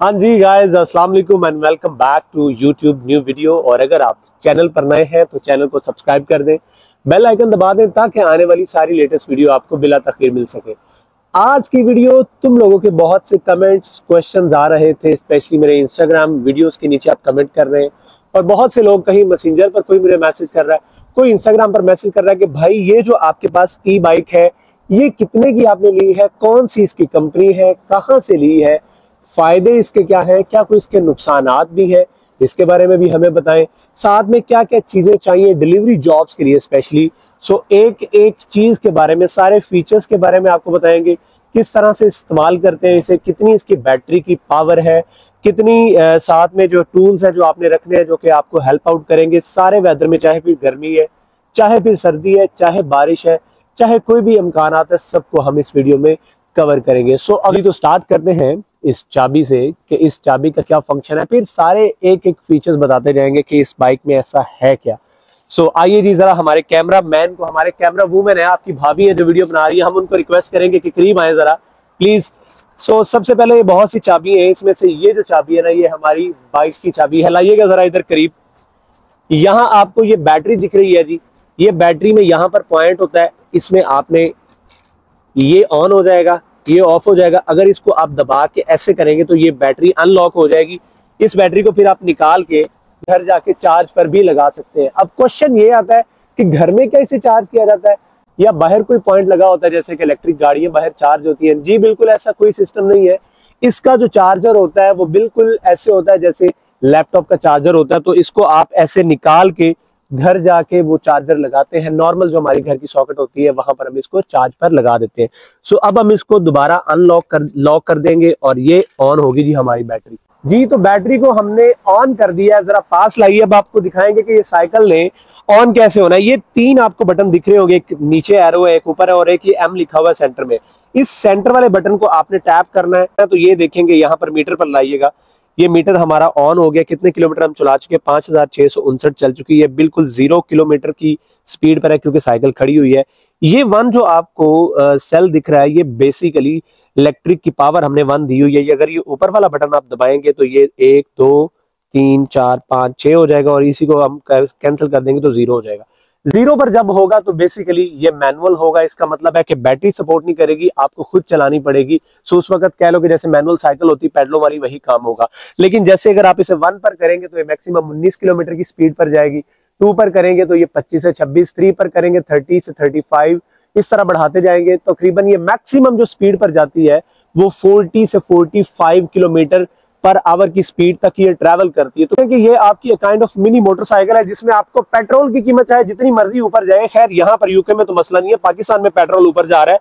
हाँ जी गाइस, अस्सलाम वालेकुम and welcome back to YouTube new video. और अगर आप चैनल पर नए हैं तो चैनल को सब्सक्राइब कर दें, बेल आइकन दबा दें ताकि आने वाली सारी लेटेस्ट वीडियो आपको बिला तखीर मिल सके। आज की वीडियो तुम लोगों के बहुत से कमेंट्स क्वेश्चंस आ रहे थे, स्पेशली मेरे इंस्टाग्राम वीडियोस के नीचे आप कमेंट कर रहे हैं और बहुत से लोग कहीं मैसेंजर पर कोई मुझे मैसेज कर रहा है, कोई इंस्टाग्राम पर मैसेज कर रहा है कि भाई ये जो आपके पास ई बाइक है ये कितने की आपने ली है, कौन सी इसकी कंपनी है, कहाँ से ली है, फायदे इसके क्या है, क्या कोई इसके नुकसानात भी है, इसके बारे में भी हमें बताएं। साथ में क्या क्या चीजें चाहिए डिलीवरी जॉब्स के लिए स्पेशली। सो एक एक चीज के बारे में, सारे फीचर्स के बारे में आपको बताएंगे, किस तरह से इस्तेमाल करते हैं इसे, कितनी इसकी बैटरी की पावर है, कितनी साथ में जो टूल्स है जो आपने रखने हैं जो कि आपको हेल्प आउट करेंगे सारे वेदर में, चाहे फिर गर्मी है, चाहे फिर सर्दी है, चाहे बारिश है, चाहे कोई भी इम्कानात है, सबको हम इस वीडियो में कवर करेंगे। सो अभी तो स्टार्ट करते हैं इस चाबी से कि इस चाबी का क्या फंक्शन है, फिर सारे एक एक फीचर्स बताते जाएंगे कि इस बाइक में ऐसा है क्या। सो आइए जी, जरा हमारे कैमरा मैन को, हमारे कैमरा वूमेन है, आपकी भाभी है जो वीडियो बना रही है, हम उनको रिक्वेस्ट करेंगे कि करीब आए जरा प्लीज। सो सबसे पहले ये बहुत सी चाबी है, इसमें से ये जो चाबी है ना, ये हमारी बाइक की चाबी है। लाइएगा जरा इधर करीब। यहाँ आपको ये बैटरी दिख रही है जी, ये बैटरी में यहाँ पर पॉइंट होता है, इसमें आपने ये ऑन हो जाएगा, ये ऑफ हो जाएगा। अगर इसको आप दबा के ऐसे करेंगे तो ये बैटरी अनलॉक हो जाएगी। इस बैटरी को फिर आप निकाल के घर जाके चार्ज पर भी लगा सकते हैं। अब क्वेश्चन ये आता है कि घर में कैसे चार्ज किया जाता है, या बाहर कोई पॉइंट लगा होता है जैसे कि इलेक्ट्रिक गाड़ियां बाहर चार्ज होती हैं। जी बिल्कुल ऐसा कोई सिस्टम नहीं है। इसका जो चार्जर होता है वो बिल्कुल ऐसे होता है जैसे लैपटॉप का चार्जर होता है, तो इसको आप ऐसे निकाल के घर जाके वो चार्जर लगाते हैं। नॉर्मल जो हमारी घर की सॉकेट होती है वहां पर हम इसको चार्ज पर लगा देते हैं। सो अब हम इसको दोबारा लॉक कर देंगे और ये ऑन होगी जी हमारी बैटरी। जी तो बैटरी को हमने ऑन कर दिया है, जरा पास लाइए, अब आपको दिखाएंगे कि ये साइकिल ने ऑन कैसे होना है। ये तीन आपको बटन दिख रहे होंगे, एक नीचे एरो है, एक ऊपर है और एक ये एम लिखा हुआ है सेंटर में। इस सेंटर वाले बटन को आपने टैप करना है तो ये देखेंगे यहाँ पर मीटर पर लाइएगा, ये मीटर हमारा ऑन हो गया। कितने किलोमीटर हम चला चुके हैं? 5659 चल चुकी है। बिल्कुल 0 किलोमीटर की स्पीड पर है क्योंकि साइकिल खड़ी हुई है। ये वन जो आपको सेल दिख रहा है ये बेसिकली इलेक्ट्रिक की पावर हमने वन दी हुई है। अगर ये ऊपर वाला बटन आप दबाएंगे तो ये 1 2 3 4 5 6 हो जाएगा और इसी को हम कैंसिल कर देंगे तो 0 हो जाएगा। 0 पर जब होगा तो बेसिकली ये मैनुअल होगा। इसका मतलब है कि बैटरी सपोर्ट नहीं करेगी, आपको खुद चलानी पड़ेगी। सो उस वक्त कह लो कि जैसे मैनुअल साइकिल होती पैडलों वाली, वही काम होगा। लेकिन जैसे अगर आप इसे 1 पर करेंगे तो ये मैक्सिमम 19 किलोमीटर की स्पीड पर जाएगी। 2 पर करेंगे तो ये 25 से 26, 3 पर करेंगे 30 से 35, इस तरह बढ़ाते जाएंगे। तकरीबन ये मैक्सिमम जो स्पीड पर जाती है वो 40 से 45 किलोमीटर पर आवर की स्पीड तक ये ट्रैवल करती है। तो कि ये आपकी काइंड ऑफ मिनी मोटरसाइकिल है जिसमें आपको पेट्रोल की कीमत चाहे जितनी मर्जी ऊपर जाए, खैर यहाँ पर यूके में तो मसला नहीं है, पाकिस्तान में पेट्रोल ऊपर जा रहा है,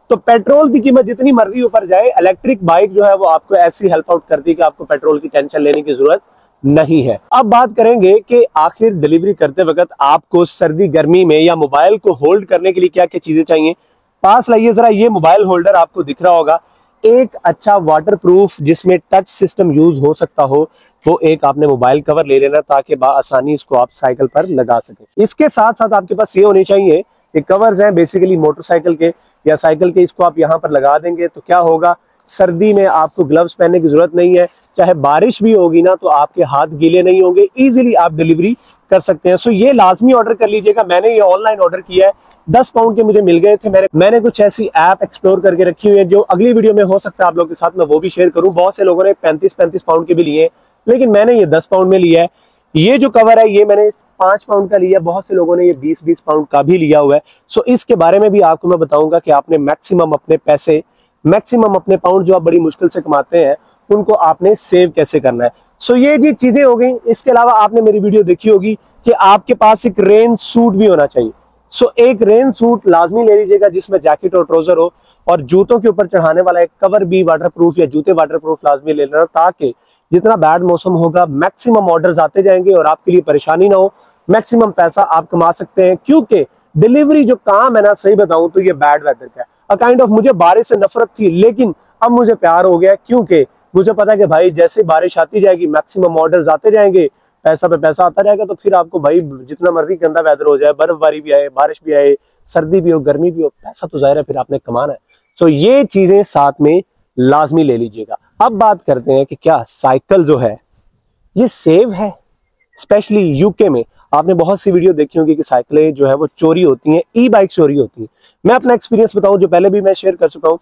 तो पेट्रोल की कीमत जितनी मर्जी ऊपर जाए, इलेक्ट्रिक बाइक जो है वो आपको ऐसी हेल्प आउट करती है कि आपको पेट्रोल की टेंशन लेने की जरूरत नहीं है। अब बात करेंगे कि आखिर डिलीवरी करते वक्त आपको सर्दी गर्मी में या मोबाइल को होल्ड करने के लिए क्या क्या चीजें चाहिए। पास लाइए जरा, ये मोबाइल होल्डर आपको दिख रहा होगा, एक अच्छा वाटरप्रूफ जिसमें टच सिस्टम यूज हो सकता हो, वो एक आपने मोबाइल कवर ले लेना ताकि आसानी इसको आप साइकिल पर लगा सके। इसके साथ साथ आपके पास ये होने चाहिए, ये कवर्स हैं बेसिकली मोटरसाइकिल के या साइकिल के, इसको आप यहाँ पर लगा देंगे तो क्या होगा, सर्दी में आपको ग्लव्स पहनने की जरूरत नहीं है। चाहे बारिश भी होगी ना तो आपके हाथ गीले नहीं होंगे, इजीली आप डिलीवरी कर सकते हैं। सो ये लाजमी ऑर्डर कर लीजिएगा। मैंने ये ऑनलाइन ऑर्डर किया है, 10 पाउंड के मुझे मिल गए थे। मैंने कुछ ऐसी ऐप एक्सप्लोर करके रखी हुई है जो अगली वीडियो में हो सकता है आप लोगों के साथ मैं वो भी शेयर करूं। बहुत से लोगों ने 35 पाउंड के भी लिए, लेकिन मैंने ये 10 पाउंड में लिया है। ये जो कवर है ये मैंने 5 पाउंड का लिया, बहुत से लोगों ने ये 20 पाउंड का भी लिया हुआ है। सो इसके बारे में भी आपको मैं बताऊंगा कि आपने मैक्सिमम अपने पैसे, मैक्सिमम अपने पाउंड जो आप बड़ी मुश्किल से कमाते हैं उनको आपने सेव कैसे करना है। सो ये जी चीजें हो गई। इसके अलावा आपने मेरी वीडियो देखी होगी कि आपके पास एक रेन सूट भी होना चाहिए। सो एक रेन सूट लाजमी ले लीजिएगा जिसमें जैकेट और ट्राउजर हो, और जूतों के ऊपर चढ़ाने वाला एक कवर भी वाटरप्रूफ या जूते वाटरप्रूफ लाजमी ले लेना, ताकि जितना बैड मौसम होगा मैक्सिमम ऑर्डर्स आते जाएंगे और आपके लिए परेशानी ना हो, मैक्सिमम पैसा आप कमा सकते हैं। क्योंकि डिलीवरी जो काम है ना, सही बताऊं तो ये बैड वेदर का है। काइंड ऑफ मुझे बारिश से नफरत थी, लेकिन अब मुझे प्यार हो गया क्योंकि मुझे पता है कि भाई जैसे बारिश आती जाएगी मैक्सिमम ऑर्डर्स आते जाएंगे, पैसा पे पैसा आता रहेगा, तो फिर आपको भाई जितना मर्जी गंदा वेदर हो जाए, बर्फबारी भी आए, बारिश भी आए, सर्दी भी हो, गर्मी भी हो, पैसा तो जाहिर है फिर आपने कमाना है। सो ये चीजें साथ में लाजमी ले लीजिएगा। अब बात करते हैं कि क्या साइकिल जो है ये सेव है। स्पेशली यूके में आपने बहुत सी वीडियो देखी होगी कि साइकिलें जो है वो चोरी होती हैं, ई बाइक चोरी होती हैं। मैं अपना एक्सपीरियंस बताऊं जो पहले भी मैं शेयर कर चुका हूं।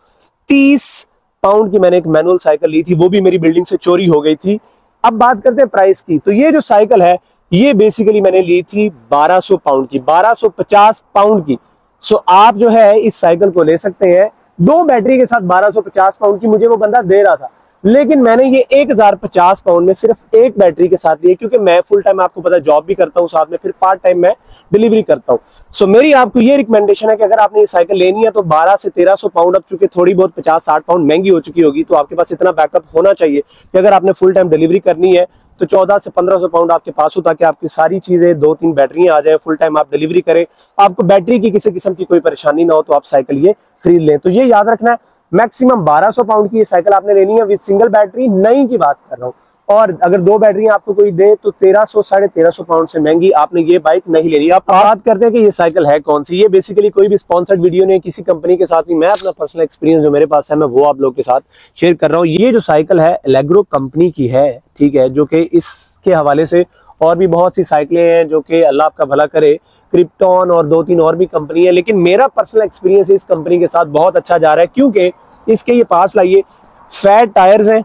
30 पाउंड की मैंने एक मैनुअल साइकिल ली थी, वो भी मेरी बिल्डिंग से चोरी हो गई थी। अब बात करते हैं प्राइस की, तो ये जो साइकिल है ये बेसिकली मैंने ली थी 1200 पाउंड की, 1250 पाउंड की। सो आप जो है इस साइकिल को ले सकते हैं 2 बैटरी के साथ 1250 पाउंड की मुझे वो बंदा दे रहा था, लेकिन मैंने ये 1050 पाउंड में सिर्फ एक बैटरी के साथ लिया, क्योंकि मैं फुल टाइम आपको पता है जॉब भी करता हूँ, साथ में फिर पार्ट टाइम मैं डिलीवरी करता हूँ। सो मेरी आपको ये रिकमेंडेशन है कि अगर आपने ये साइकिल लेनी है तो 1200 से 1300 पाउंड, अब चूंकि थोड़ी बहुत 50-60 पाउंड महंगी हो चुकी होगी, तो आपके पास इतना बैकअप होना चाहिए कि अगर आपने फुल टाइम डिलीवरी करनी है तो 1400 से 1500 पाउंड आपके पास हो, ताकि आपकी सारी चीजें 2-3 बैटरियां आ जाए, फुल टाइम आप डिलीवरी करें, आपको बैटरी की किसी किस्म की कोई परेशानी ना हो, तो आप साइकिल ये खरीद लें। तो ये याद रखना है, मैक्सिमम 1200 पाउंड की ये साइकिल आपने लेनी है विद सिंगल बैटरी, नई की बात कर रहा हूँ। और अगर 2 बैटरियां आपको कोई दे तो 1300-1350 पाउंड से महंगी आपने ये बाइक नहीं लेनी। आप बात करते हैं कि ये साइकिल है कौन सी। ये बेसिकली कोई भी स्पॉन्सर्ड वीडियो नहीं, किसी कंपनी के साथ नहीं, मैं अपना पर्सनल एक्सपीरियंस जो मेरे पास है मैं वो आप लोग के साथ शेयर कर रहा हूँ। ये जो साइकिल है एलेग्रो कंपनी की है, ठीक है, जो कि इसके हवाले से और भी बहुत सी साइकिलें हैं जो कि अल्लाह आपका भला करे, क्रिप्टॉन और 2-3 और भी कंपनी है, लेकिन मेरा पर्सनल एक्सपीरियंस इस कंपनी के साथ बहुत अच्छा जा रहा है, क्योंकि इसके ये पास लाइए फैट टायर्स हैं।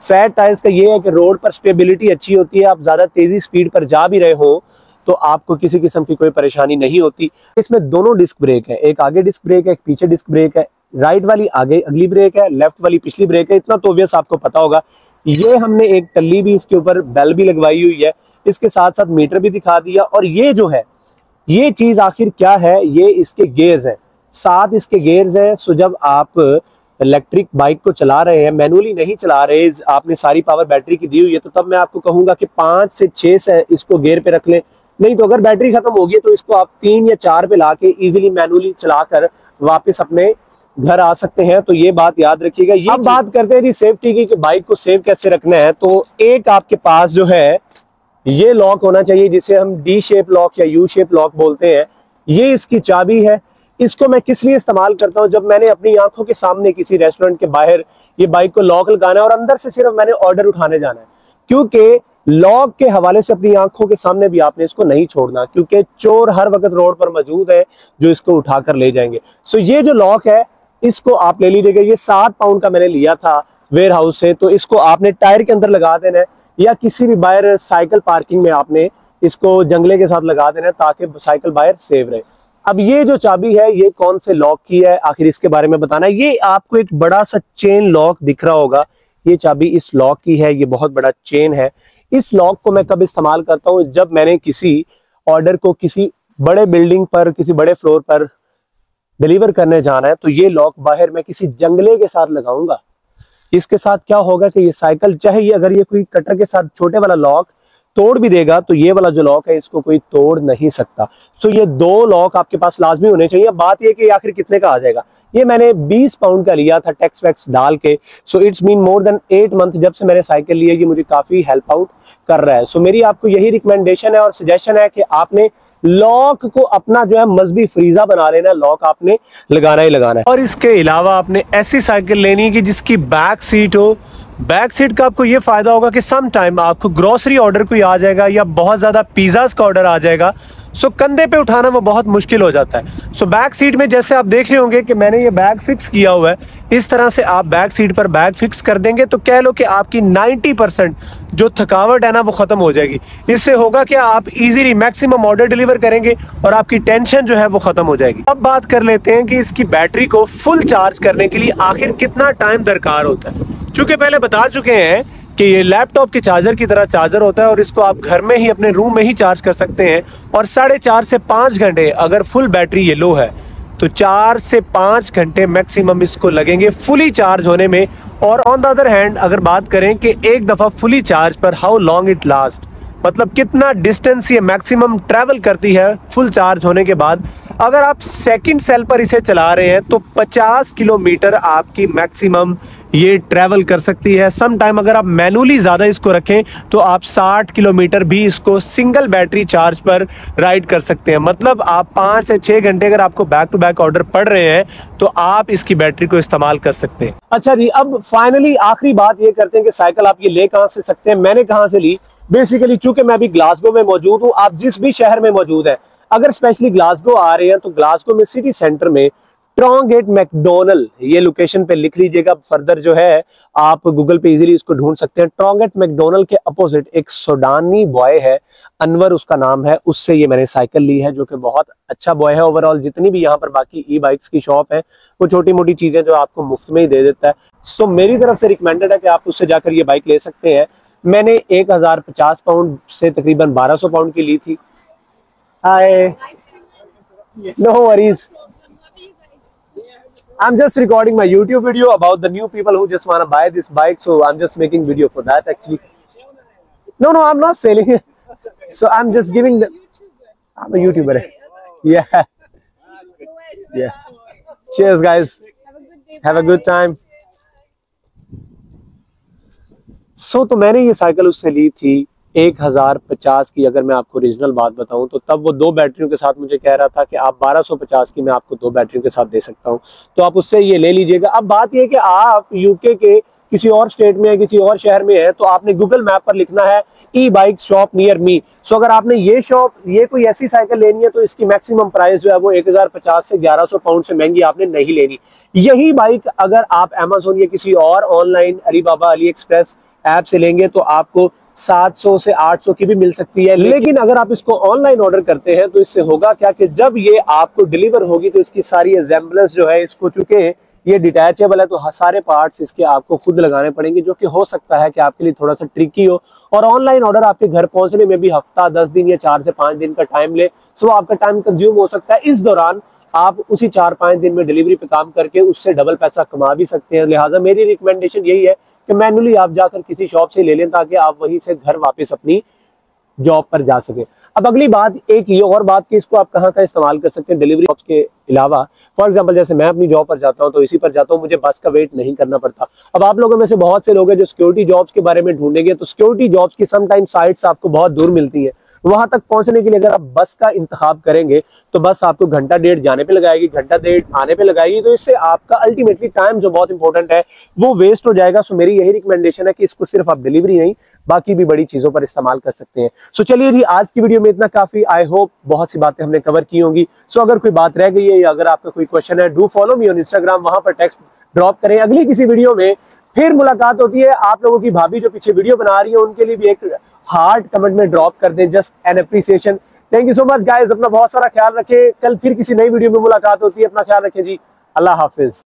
फैट टायर्स का ये है कि रोड पर स्टेबिलिटी अच्छी होती है, आप ज्यादा तेजी स्पीड पर जा भी रहे हो तो आपको किसी किस्म की कोई परेशानी नहीं होती। इसमें दोनों डिस्क ब्रेक है, एक आगे डिस्क ब्रेक है, एक पीछे डिस्क ब्रेक है, राइट वाली आगे अगली ब्रेक है, लेफ्ट वाली पिछली ब्रेक है। इतना तो ऑब्वियस आपको पता होगा। ये हमने एक टल्ली भी इसके ऊपर बेल भी लगवाई हुई है, इसके साथ साथ मीटर भी दिखा दिया। और ये जो है ये चीज आखिर क्या है, ये इसके गेयर्स हैं, 7 इसके गेयर्स हैं। सो जब आप इलेक्ट्रिक बाइक को चला रहे हैं, मैनुअली नहीं चला रहे, आपने सारी पावर बैटरी की दी हुई है, तो तब मैं आपको कहूंगा कि 5 से 6 से इसको गेयर पे रख लें। नहीं तो अगर बैटरी खत्म होगी तो इसको आप 3 या 4 पे लाके इजीली मैनुअली चलाकर वापस अपने घर आ सकते हैं। तो ये बात याद रखिएगा। ये अब बात करते हैं जी सेफ्टी की, कि बाइक को सेव कैसे रखना है। तो एक आपके पास जो है ये लॉक होना चाहिए, जिसे हम डी शेप लॉक या यू शेप लॉक बोलते हैं। ये इसकी चाबी है। इसको मैं किस लिए इस्तेमाल करता हूं, जब मैंने अपनी आंखों के सामने किसी रेस्टोरेंट के बाहर ये बाइक को लॉक लगाना है और अंदर से सिर्फ मैंने ऑर्डर उठाने जाना है, क्योंकि लॉक के हवाले से अपनी आंखों के सामने भी आपने इसको नहीं छोड़ना, क्योंकि चोर हर वक्त रोड पर मौजूद है जो इसको उठाकर ले जाएंगे। सो ये जो लॉक है इसको आप ले लीजिएगा। ये 7 पाउंड का मैंने लिया था वेयर हाउस से। तो इसको आपने टायर के अंदर लगा देना है, या किसी भी बाहर साइकिल पार्किंग में आपने इसको जंगले के साथ लगा देना है, ताकि साइकिल बाहर सेव रहे। अब ये जो चाबी है ये कौन से लॉक की है, आखिर इसके बारे में बताना है। ये आपको एक बड़ा सा चेन लॉक दिख रहा होगा, ये चाबी इस लॉक की है। ये बहुत बड़ा चेन है। इस लॉक को मैं कब इस्तेमाल करता हूँ, जब मैंने किसी ऑर्डर को किसी बड़े बिल्डिंग पर, किसी बड़े फ्लोर पर डिलीवर करने जाना है, तो ये लॉक बाहर मैं किसी जंगले के साथ लगाऊंगा। इसके साथ क्या होगा कि ये साइकिल, चाहे ये अगर ये कोई कटर के साथ छोटे वाला लॉक तोड़ भी देगा, तो ये वाला जो लॉक है इसको कोई तोड़ नहीं सकता। सो ये 2 लॉक आपके पास लाजमी होने चाहिए। बात ये कि आखिर कितने का आ जाएगा। ये मैंने 20 पाउंड का लिया था टैक्स वैक्स डाल के। So it's mean more than 8 month जब से मैंने साइकिल ली है, ये मुझे काफी हेल्प आउट कर रहा है। सो मेरी आपको यही रिकमेंडेशन है और सजेशन है कि आपने लॉक को अपना जो है मजबी फ्रीजा बना लेना, लॉक आपने लगाना ही लगाना है। और इसके अलावा आपने ऐसी साइकिल लेनी है कि जिसकी बैक सीट हो। बैक सीट का आपको ये फायदा होगा कि सम टाइम आपको ग्रोसरी ऑर्डर कोई आ जाएगा या बहुत ज्यादा पिज्जाज का ऑर्डर आ जाएगा, सो कंधे पे उठाना वो बहुत मुश्किल हो जाता है। सो बैक सीट में जैसे आप देख रहे होंगे कि मैंने ये बैग फिक्स किया हुआ है, इस तरह से आप बैक सीट पर बैग फिक्स कर देंगे तो कह लो कि आपकी 90% जो थकावट है ना वो खत्म हो जाएगी। इससे होगा कि आप इजीली मैक्सिमम ऑर्डर डिलीवर करेंगे और आपकी टेंशन जो है वो खत्म हो जाएगी। अब बात कर लेते हैं कि इसकी बैटरी को फुल चार्ज करने के लिए आखिर कितना टाइम दरकार होता है। चूंकि पहले बता चुके हैं कि ये लैपटॉप के चार्जर की तरह चार्जर होता है और इसको आप घर में ही अपने रूम में ही चार्ज कर सकते हैं। और 4.5 से 5 घंटे, अगर फुल बैटरी ये लो है तो 4 से 5 घंटे मैक्सिमम इसको लगेंगे फुली चार्ज होने में। और ऑन द अदर हैंड अगर बात करें कि एक दफ़ा फुली चार्ज पर हाउ लॉन्ग इट लास्ट, मतलब कितना डिस्टेंस ये मैक्सिमम ट्रैवल करती है फुल चार्ज होने के बाद। अगर आप सेकंड सेल पर इसे चला रहे हैं तो 50 किलोमीटर आपकी मैक्सिमम ये ट्रैवल कर सकती है। सम टाइम अगर आप मैनुअली ज़्यादा इसको रखें तो आप 60 किलोमीटर भी इसको सिंगल बैटरी चार्ज पर राइड कर सकते हैं। मतलब आप 5 से 6 घंटे अगर आपको बैक टू बैक ऑर्डर पड़ रहे हैं तो आप इसकी बैटरी को इस्तेमाल कर सकते हैं। अच्छा जी, अब फाइनली आखिरी बात ये करते हैं कि साइकिल आप ये ले कहाँ से सकते हैं, मैंने कहाँ से ली। बेसिकली चूंकि मैं अभी ग्लासगो में मौजूद हूँ, आप जिस भी शहर में मौजूद है, अगर स्पेशली ग्लासगो आ रहे हैं तो ग्लासगो में सिटी सेंटर में ट्रॉन्गेट मैकडोनल्ड, ये लोकेशन पे लिख लीजिएगा। फर्दर जो है आप गूगल पे इजीली इसको ढूंढ सकते हैं। ट्रॉन्गेट मैकडोनल्ड के अपोजिट एक सूडानी बॉय है, अनवर उसका नाम है, उससे ये मैंने साइकिल ली है, जो कि बहुत अच्छा बॉय है। ओवरऑल जितनी भी यहाँ पर बाकी ई बाइक्स की शॉप है वो छोटी मोटी चीजें जो आपको मुफ्त में ही दे देता है। सो मेरी तरफ से रिकमेंडेड है कि आप उससे जाकर ये बाइक ले सकते हैं। मैंने 1050 पाउंड से तकरीबन 1200 पाउंड की ली थी। Hi, no worries, I'm just recording my YouTube video about the new people who just want to buy this bike, so I'm just making video for that actually. No, I'm not selling it. So I'm just giving the. I'm a YouTuber. Yeah. Yeah. Cheers, guys. Have a good time. So तो मैंने ये cycle उससे ली थी 1050 की। अगर मैं आपको original बात बताऊं तो तब वो 2 बैटरियों के साथ मुझे कह रहा था कि आप 1250 की मैं आपको 2 बैटरियों के साथ दे सकता हूं, तो आप उससे ये ले लीजिएगा। अब बात ये है कि आप यूके के किसी और स्टेट में है, किसी और शहर में है, तो आपने गूगल मैप पर लिखना है ई बाइक शॉप नियर मी। सो अगर आपने ये कोई ऐसी साइकिल लेनी है तो इसकी मैक्सिमम प्राइस जो है वो 1050 से 1100 पाउंड से महंगी आपने नहीं लेनी। यही बाइक अगर आप अमेज़न या किसी और online Alibaba, Ali express app से लेंगे तो आपको 700 से 800 की भी मिल सकती है। लेकिन अगर आप इसको ऑनलाइन ऑर्डर करते हैं तो इससे होगा क्या कि जब ये आपको डिलीवर होगी तो इसकी सारी असेंबलेंस जो है, इसको चूंकि ये डिटैचेबल है तो सारे पार्ट्स इसके आपको खुद लगाने पड़ेंगे, जो कि हो सकता है कि आपके लिए थोड़ा सा ट्रिकी हो। और ऑनलाइन ऑर्डर आपके घर पहुंचने में भी हफ्ता 10 दिन या 4 से 5 दिन का टाइम ले, सो आपका टाइम कंज्यूम हो सकता है। इस दौरान आप उसी 4-5 दिन में डिलीवरी पे काम करके उससे डबल पैसा कमा भी सकते हैं। लिहाजा मेरी रिकमेंडेशन यही है कि मैनुअली आप जाकर किसी शॉप से ले लें ताकि आप वहीं से घर वापस अपनी जॉब पर जा सके। अब अगली बात एक ये और बात कि इसको आप कहाँ का इस्तेमाल कर सकते हैं डिलीवरी जॉब्स के अलावा। फॉर एग्जांपल जैसे मैं अपनी जॉब पर जाता हूँ तो इसी पर जाता हूँ, मुझे बस का वेट नहीं करना पड़ता। अब आप लोगों में से बहुत से लोग हैं जो सिक्योरिटी जॉब्स के बारे में ढूंढेंगे, तो सिक्योरिटी जॉब्स की समटाइम साइट्स आपको बहुत दूर मिलती है। वहां तक पहुंचने के लिए अगर आप बस का इंतखाब करेंगे तो बस आपको घंटा डेढ़ जाने पे लगाएगी, घंटा डेढ़ आने पे लगाएगी, तो इससे आपका अल्टीमेटली टाइम जो बहुत इंपॉर्टेंट है वो वेस्ट हो जाएगा। सो मेरी यही रिकमेंडेशन है कि इसको सिर्फ आप डिलीवरी नहीं बाकी भी बड़ी चीजों पर इस्तेमाल कर सकते हैं। सो चलिए जी, आज की वीडियो में इतना काफी। आई होप बहुत सी बातें हमने कवर की होंगी। सो अगर कोई बात रह गई है या अगर आपका कोई क्वेश्चन है, do follow me on Instagram, वहां पर टेक्स्ट ड्रॉप करें। अगली किसी वीडियो में फिर मुलाकात होती है। आप लोगों की भाभी जो पीछे वीडियो बना रही है उनके लिए भी एक हार्ट कमेंट में ड्रॉप कर दें, just an appreciation. Thank you so much guys, अपना बहुत सारा ख्याल रखें। कल फिर किसी नई वीडियो में मुलाकात होती है, अपना ख्याल रखें जी। अल्लाह हाफिज।